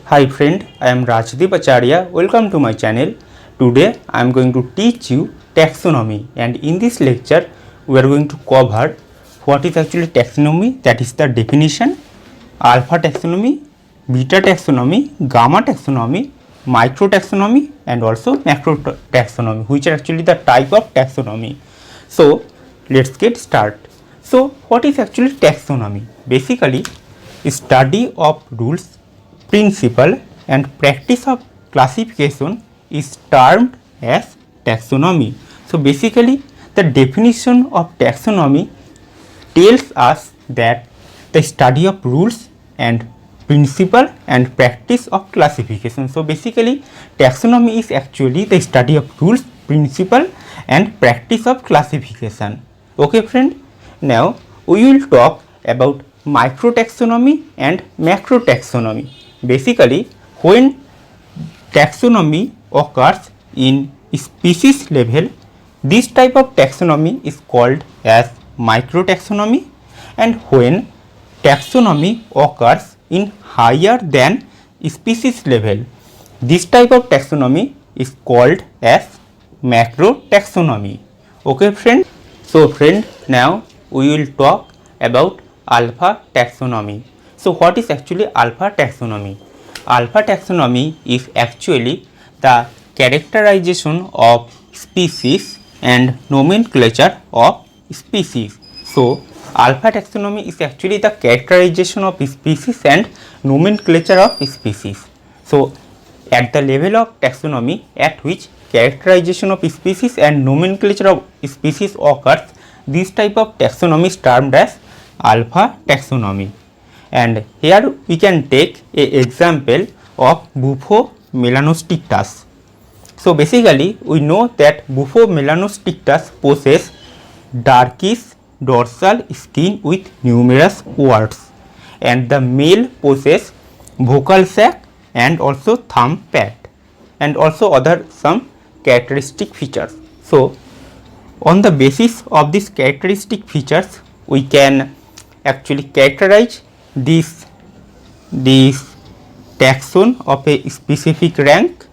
Hi friend, I am Rajdeep Acharya. Welcome to my channel. Today I am going to teach you taxonomy, and in this lecture we are going to cover what is actually taxonomy, that is the definition, alpha taxonomy, beta taxonomy, gamma taxonomy, micro taxonomy and also macro taxonomy, which are actually the type of taxonomy. So let's get started. So what is actually taxonomy? Basically, study of rules, principle and practice of classification is termed as taxonomy. So basically the definition of taxonomy tells us that the study of rules and principle and practice of classification. So basically taxonomy is actually the study of rules, principle and practice of classification. Okay friend, now we will talk about micro taxonomy and macro taxonomy. Basically when taxonomy occurs in species level, this type of taxonomy is called as microtaxonomy, and when taxonomy occurs in higher than species level, this type of taxonomy is called as macrotaxonomy. Okay friend? So friend, now we will talk about alpha taxonomy. So what is actually alpha taxonomy? Alpha taxonomy is actually the characterization of species and nomenclature of species. So alpha taxonomy is actually the characterization of species and nomenclature of species. So at the level of taxonomy at which characterization of species and nomenclature of species occurs, this type of taxonomy is termed as alpha taxonomy. And here we can take a example of Bufo melanostictus. So basically we know that Bufo melanostictus possesses darkish dorsal skin with numerous warts, and the male possesses vocal sac and also thumb pad and also other some characteristic features. So on the basis of these characteristic features we can actually characterize this taxon of a specific rank,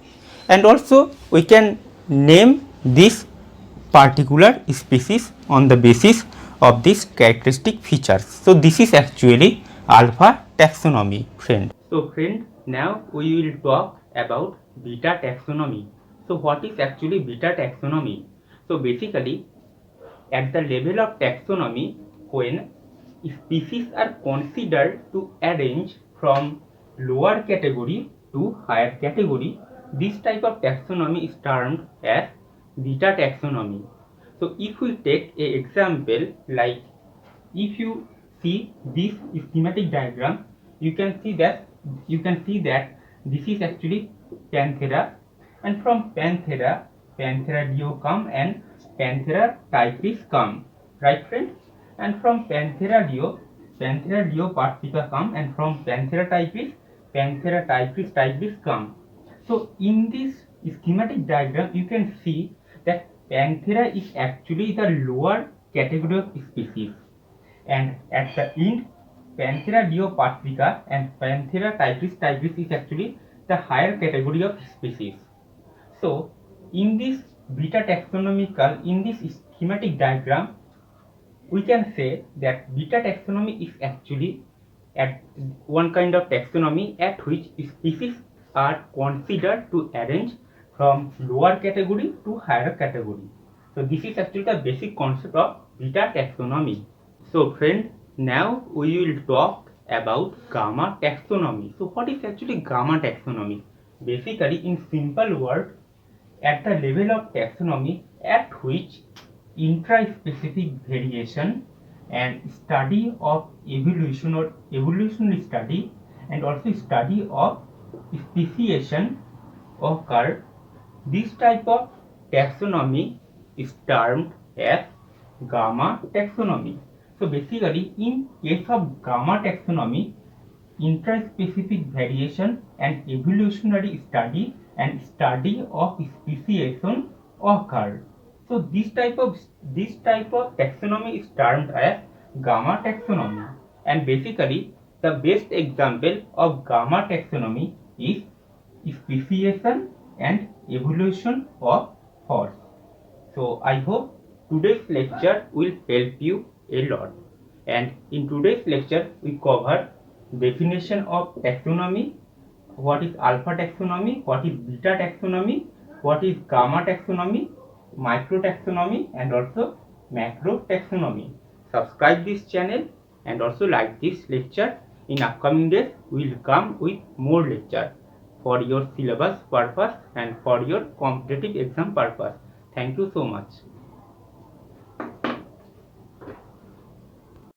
and also we can name this particular species on the basis of these characteristic features. So this is actually alpha taxonomy friend. So friend, now we will talk about beta taxonomy. So what is actually beta taxonomy? So basically at the level of taxonomy, when species are considered to arrange from lower category to higher category, this type of taxonomy is termed as beta taxonomy. So if we take a example, like if you see this schematic diagram, you can see that this is actually Panthera, and from Panthera Dio come and Panthera typis come, right friend? And from Panthera Dio Partipa come, and from Panthera typis come. So in this schematic diagram you can see that Panthera is actually the lower category of species, and at the end Panthera dioparthrica and Panthera typis is actually the higher category of species. So in this in this schematic diagram, we can say that beta taxonomy is actually at one kind of taxonomy at which species are considered to arrange from lower category to higher category. So this is actually the basic concept of beta taxonomy. So friend, now we will talk about gamma taxonomy. So what is actually gamma taxonomy? Basically in simple word, at the level of taxonomy at which intraspecific variation and study of evolution or evolutionary study and also study of speciation occur, this type of taxonomy is termed as gamma taxonomy. So basically in case of gamma taxonomy, intraspecific variation and evolutionary study and study of speciation occurred. So this type of taxonomy is termed as gamma taxonomy, and basically the best example of gamma taxonomy is speciation and evolution of horse. So I hope today's lecture will help you a lot. And in today's lecture we cover definition of taxonomy, what is alpha taxonomy, what is beta taxonomy, what is gamma taxonomy, micro taxonomy and also macro taxonomy. Subscribe this channel and also like this lecture. In upcoming days we will come with more lecture for your syllabus purpose and for your competitive exam purpose. Thank you so much.